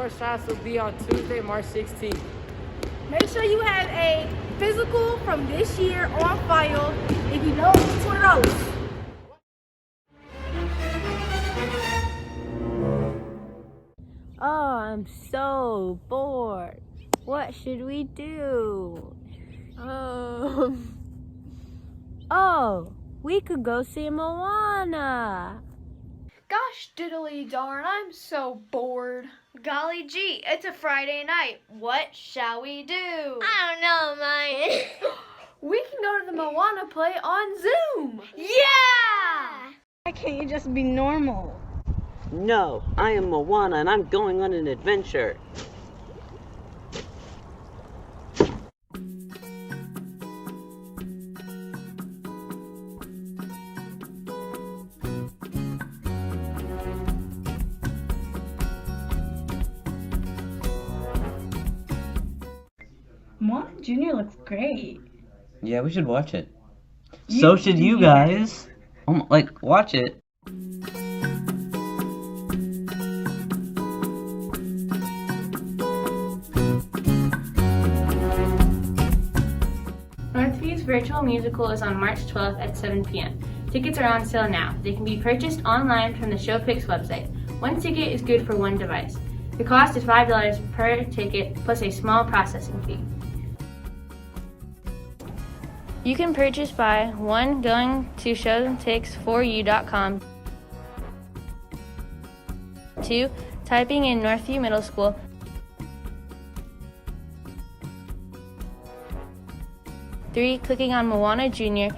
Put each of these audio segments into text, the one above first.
first shots will be on Tuesday, March 16th. Make sure you have a physical from this year on file. If you don't, it's $20. Oh, I'm so bored. What should we do? Oh, we could go see Moana. Gosh diddly darn, I'm so bored. Golly gee, it's a Friday night. What shall we do? I don't know, Maya. We can go to the Moana play on Zoom. Yeah! Why can't you just be normal? No, I am Moana and I'm going on an adventure. Moana Junior looks great. Yeah, we should watch it. So should you guys. Watch it. Northview's virtual musical is on March 12th at 7 p.m. Tickets are on sale now. They can be purchased online from the Showpix website. One ticket is good for one device. The cost is $5 per ticket plus a small processing fee. You can purchase by 1. Going to showtix4u.com, 2. Typing in Northview Middle School, 3. Clicking on Moana Junior,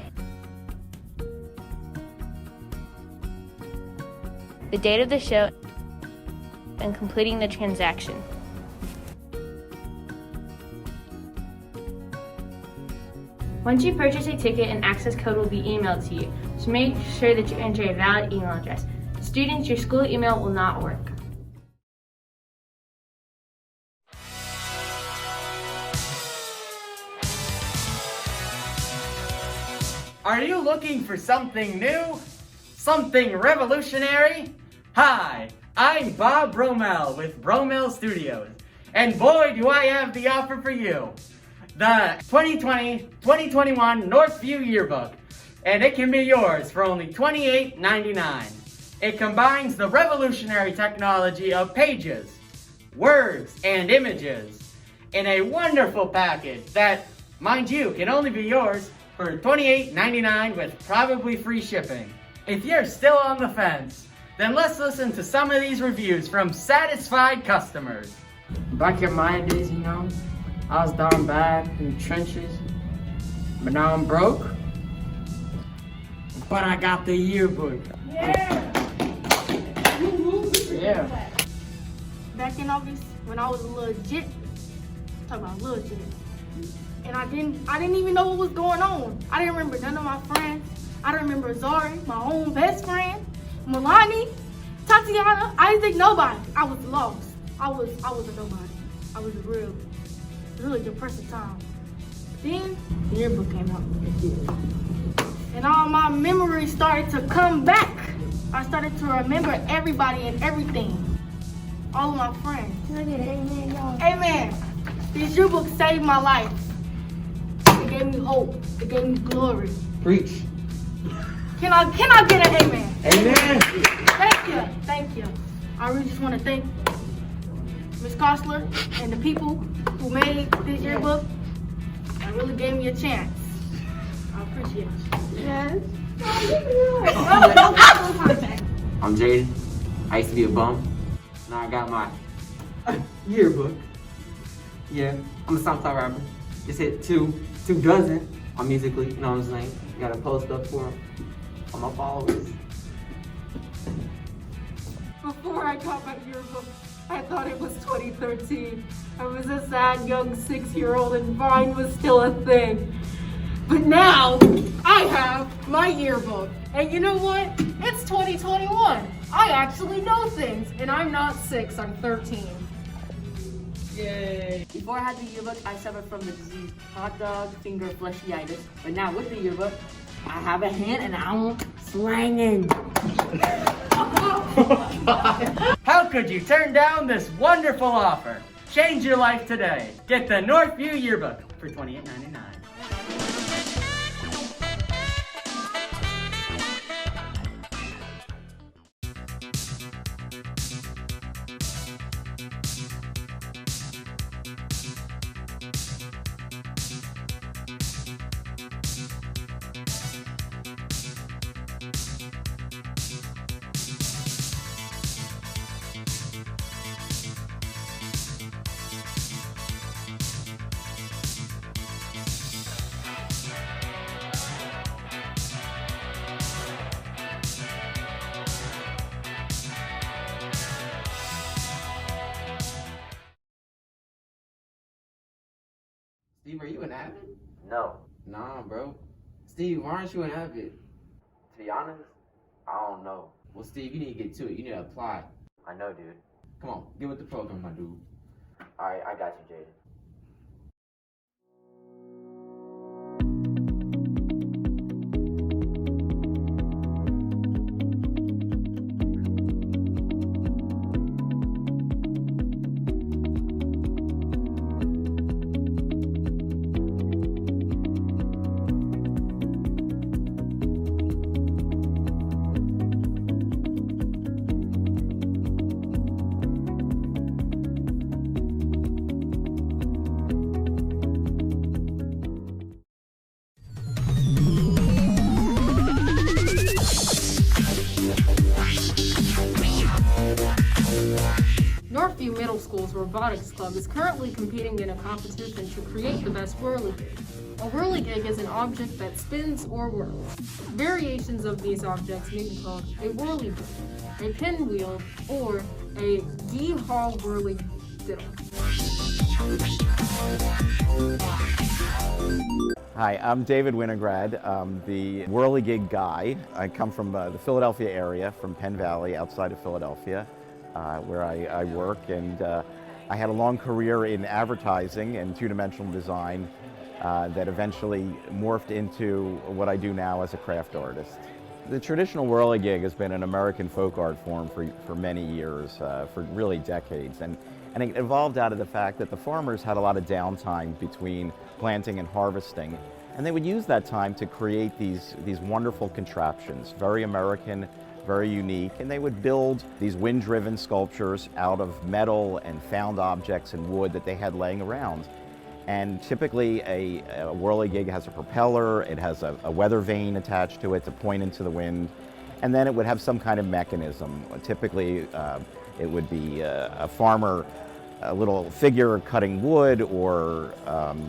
the date of the show, and completing the transaction. Once you purchase a ticket, an access code will be emailed to you, so make sure that you enter a valid email address. Students, your school email will not work. Are you looking for something new? Something revolutionary? Hi, I'm Bob Bromell with Bromell Studios, and boy do I have the offer for you. The 2020-2021 Northview Yearbook, and it can be yours for only $28.99. It combines the revolutionary technology of pages, words, and images in a wonderful package that, mind you, can only be yours for $28.99 with probably free shipping. If you're still on the fence, then let's listen to some of these reviews from satisfied customers. Back in my days, I was down bad in the trenches, but now I'm broke. But I got the yearbook. Yeah. Yeah. Back in August, when I was legit, talk about legit, and I didn't even know what was going on. I didn't remember none of my friends. I don't remember Zari, my own best friend, Milani, Tatiana. I didn't think nobody. I was lost. I was a nobody. I was a really depressing time. Then the yearbook came out, and all my memories started to come back. I started to remember everybody and everything, all of my friends. Can I get an amen, y'all? Amen. This yearbook saved my life. It gave me hope. It gave me glory. Preach. Can I get an amen? Amen. Thank you. I really just want to thank Ms. Kostler and the people who made this yearbook. That really gave me a chance. I appreciate it. Yes. I'm Jaden. I used to be a bum. Now I got my yearbook. Yeah, I'm a SoundCloud rapper. Just hit two dozen on Musically, you know what I'm saying? Got to post up for them on my followers. Before I got my yearbook, I thought it was 2013. I was a sad young 6-year-old and Vine was still a thing. But now, I have my yearbook. And you know what? It's 2021. I actually know things. And I'm not 6, I'm 13. Yay! Before I had the yearbook, I suffered from the disease hot dog finger fleshyitis. But now with the yearbook, I have a hand and I'm slanging. How could you turn down this wonderful offer? Change your life today. Get the Northview Yearbook for $28.99. Steve, are you an Avid? No. Nah, bro. Steve, why aren't you an Avid? To be honest, I don't know. Well, Steve, you need to get to it. You need to apply. I know, dude. Come on, get with the program, my dude. Alright, I got you, Jaden. Northview Middle School's Robotics Club is currently competing in a competition to create the best whirligig. A whirligig is an object that spins or whirls. Variations of these objects may be called a whirligig, a pinwheel, or a gee-haw whirligiddle. Hi, I'm David Winograd. I'm the whirligig guy. I come from the Philadelphia area, from Penn Valley, outside of Philadelphia, where I work. And I had a long career in advertising and two-dimensional design that eventually morphed into what I do now as a craft artist. The traditional whirligig has been an American folk art form for many years, for really decades. And it evolved out of the fact that the farmers had a lot of downtime between planting and harvesting. And they would use that time to create these wonderful contraptions, very American, very unique. And they would build these wind-driven sculptures out of metal and found objects and wood that they had laying around. And typically a whirligig has a propeller, it has a weather vane attached to it to point into the wind, and then it would have some kind of mechanism. Typically it would be a farmer, a little figure cutting wood or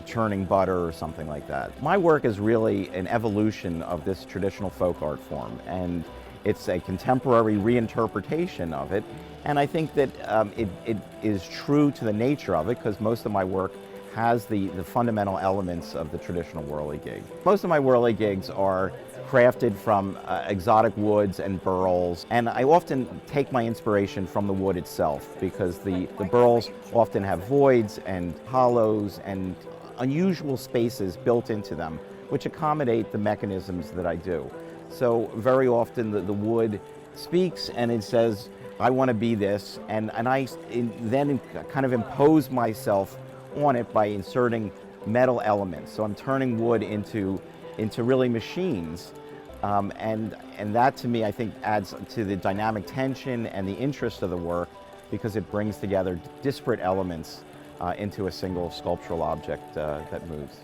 churning butter or something like that. My work is really an evolution of this traditional folk art form, and it's a contemporary reinterpretation of it. And I think that it is true to the nature of it, because most of my work has the fundamental elements of the traditional whirligig. Most of my whirligigs are crafted from exotic woods and burls, and I often take my inspiration from the wood itself, because the burls often have voids and hollows and unusual spaces built into them, which accommodate the mechanisms that I do. So very often the wood speaks and it says, I want to be this, and I then kind of impose myself on it by inserting metal elements. So I'm turning wood into really machines, and that to me I think adds to the dynamic tension and the interest of the work, because it brings together disparate elements into a single sculptural object that moves.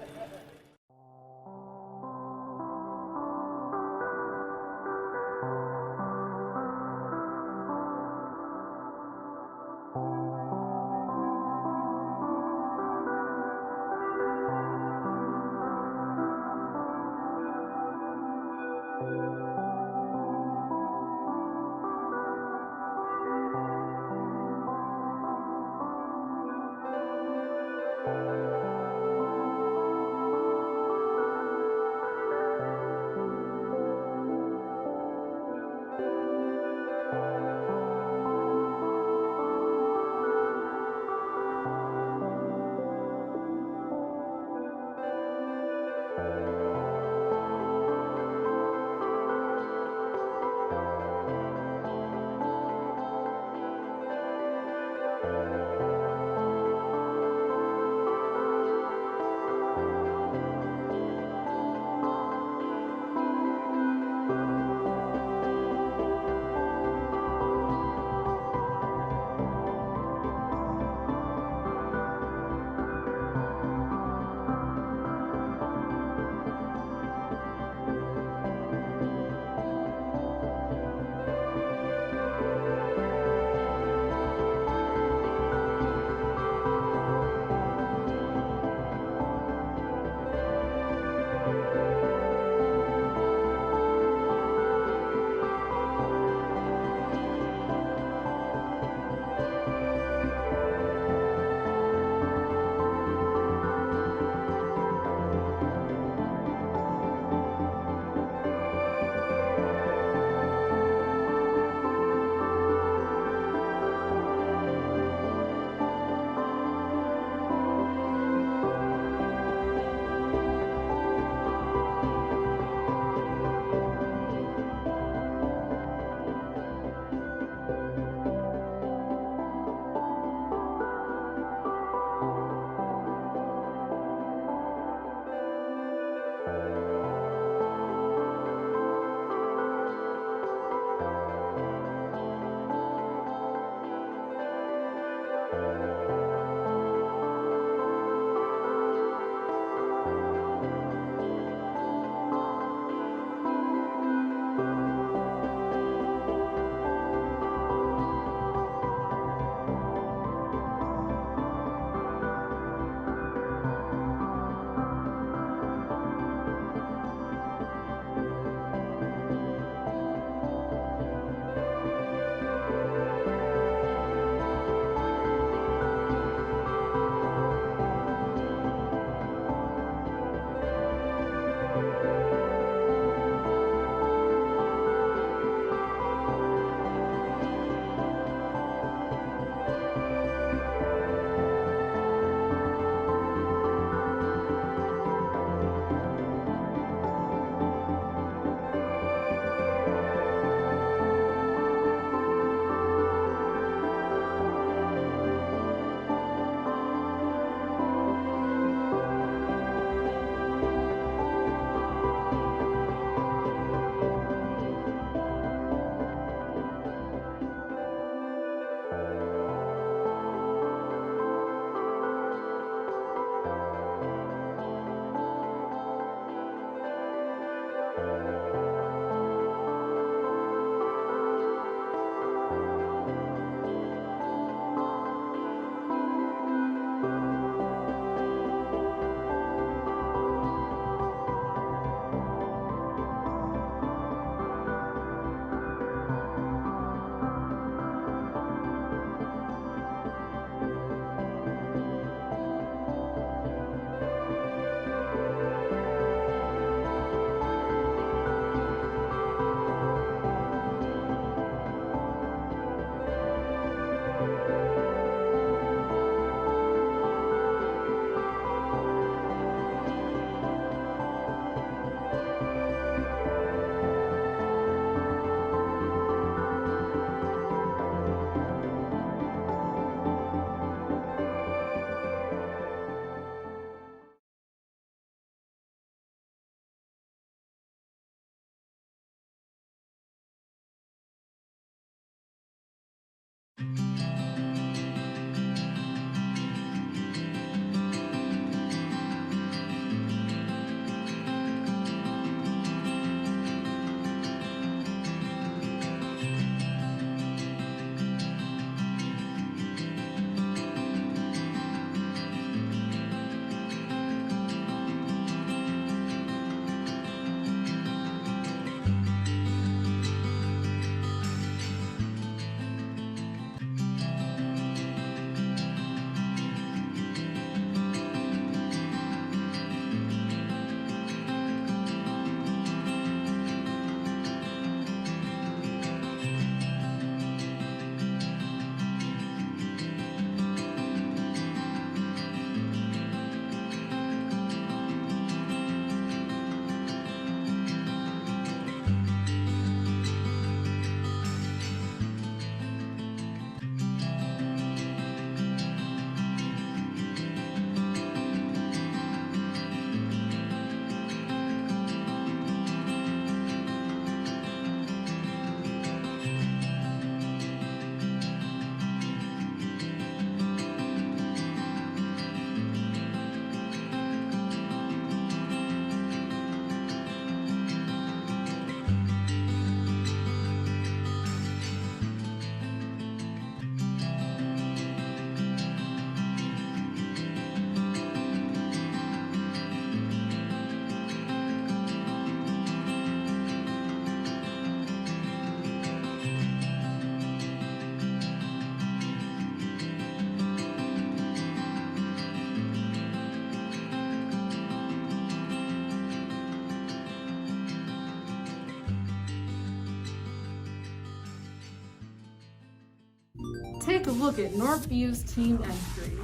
Take a look at Northview's team entries.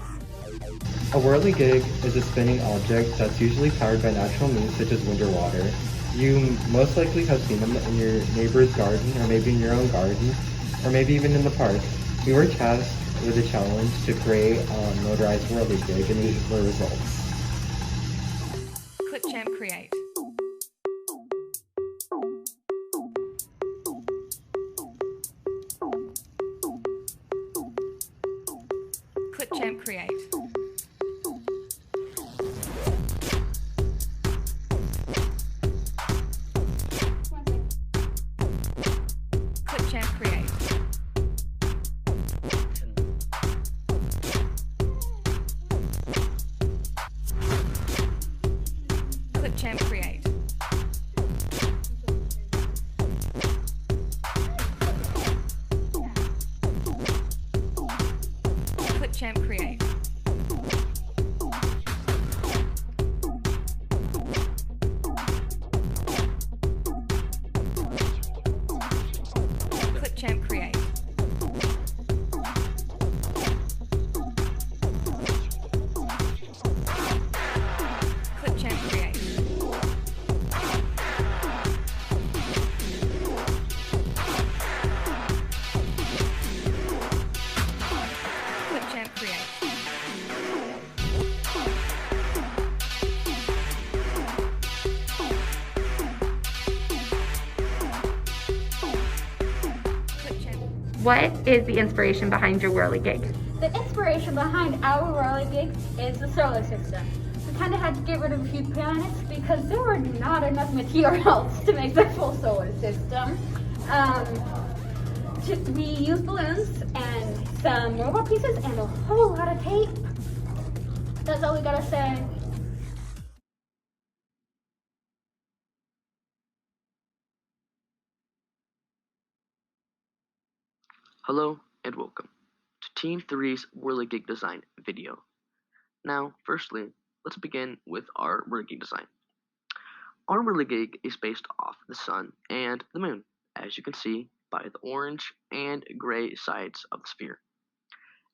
A whirligig is a spinning object that's usually powered by natural means such as wind or water. You most likely have seen them in your neighbor's garden, or maybe in your own garden, or maybe even in the park. We were tasked with a challenge to create a motorized whirligig, and these were results. ClipChamp Create. Clipchamp Create. Clipchamp Create. Clipchamp Create. Clipchamp Create. Clipchamp Create. Clipchamp Create. Clipchamp Create. What is the inspiration behind your whirligig? The inspiration behind our whirligig is the solar system. We kind of had to get rid of a few planets because there were not enough materials to make the full solar system. We used balloons and some robot pieces and a whole lot of tape. That's all we gotta say. Hello and welcome to Team 3's whirligig design video. Now, firstly, let's begin with our whirligig design. Our whirligig is based off the sun and the moon, as you can see by the orange and gray sides of the sphere.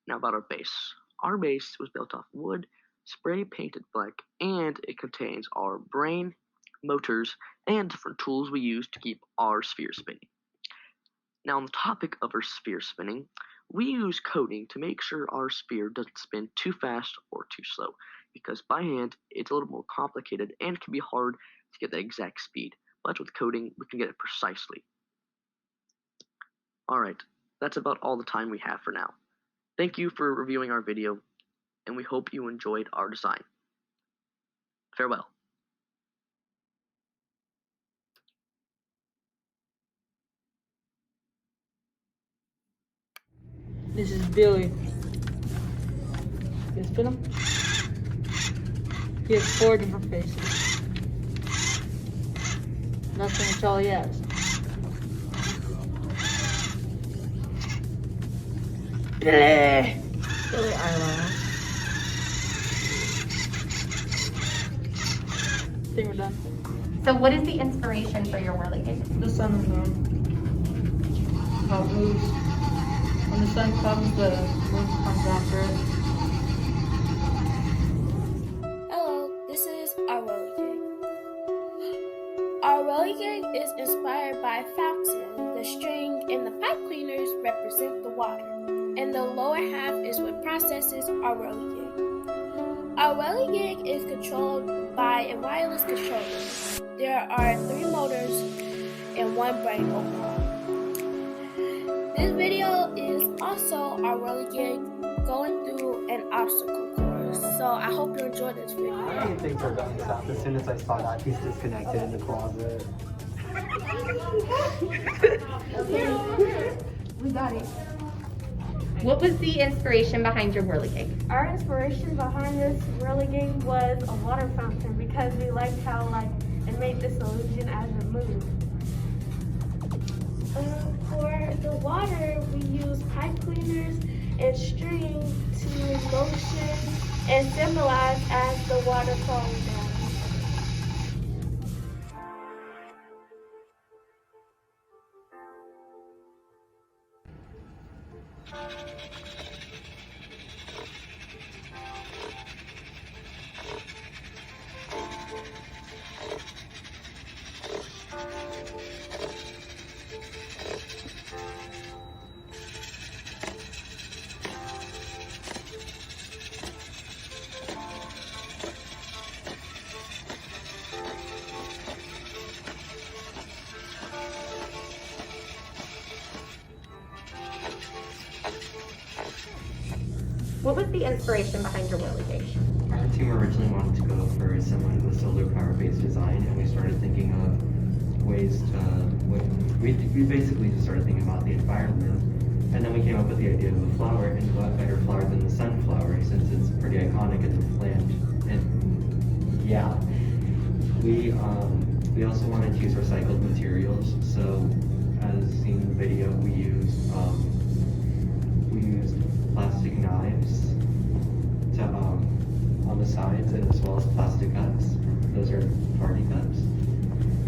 Now about our base. Our base was built off wood, spray painted black, and it contains our brain, motors, and different tools we use to keep our sphere spinning. Now on the topic of our sphere spinning, we use coding to make sure our sphere doesn't spin too fast or too slow, because by hand it's a little more complicated and can be hard to get the exact speed, but with coding we can get it precisely. Alright, that's about all the time we have for now. Thank you for reviewing our video, and we hope you enjoyed our design. Farewell. This is Billy. You spin him? He has 4 different faces. Nothing, that's all he has. Billy eyelash. I think we're done. So what is the inspiration for your whirligig? The sun and moon. How it moves. When the sun comes, the moon comes after it. Hello, this is our whirligig. Our whirligig is inspired by fountain. The string and the pipe cleaners represent the water, and the lower half is what processes our whirligig. Our whirligig is controlled by a wireless controller. There are 3 motors and 1 brain overall. This video is also our whirligig going through an obstacle course, so I hope you enjoyed this video. I didn't think we were going south as soon as I saw that piece disconnected in the closet. We got it. What was the inspiration behind your whirligig? Our inspiration behind this whirligig was a water fountain because we liked how it made this illusion as it moved. For the water, we use pipe cleaners and string to motion and symbolize as the water falling down. What was the inspiration behind your whirligig? Our team originally wanted to go for someone with solar power-based design, and we started thinking of ways to. We basically just started thinking about the environment, and then we came up with the idea of a flower, and what better flower than the sunflower, since it's pretty iconic as a plant. And yeah, we also wanted to use recycled materials. So, as seen in the video, we used plastic knives to on the sides, and as well as plastic cups. Those are party cups,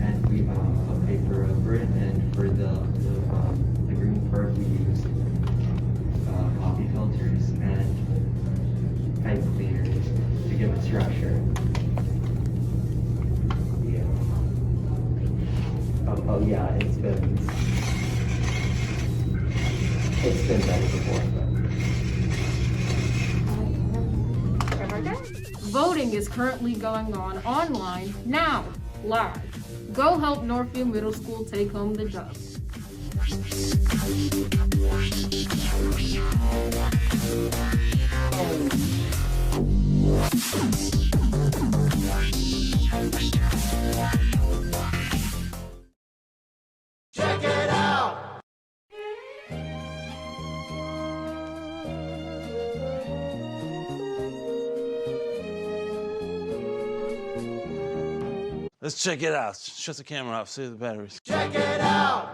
and we put paper over it. And for the green part, we used coffee filters and pipe cleaners to give it structure. Yeah. Oh yeah, it's been better before. Voting is currently going on online now, live. Go help Northview Middle School take home the dub. Check it out! Let's check it out. Shut the camera off. See the batteries. Check it out!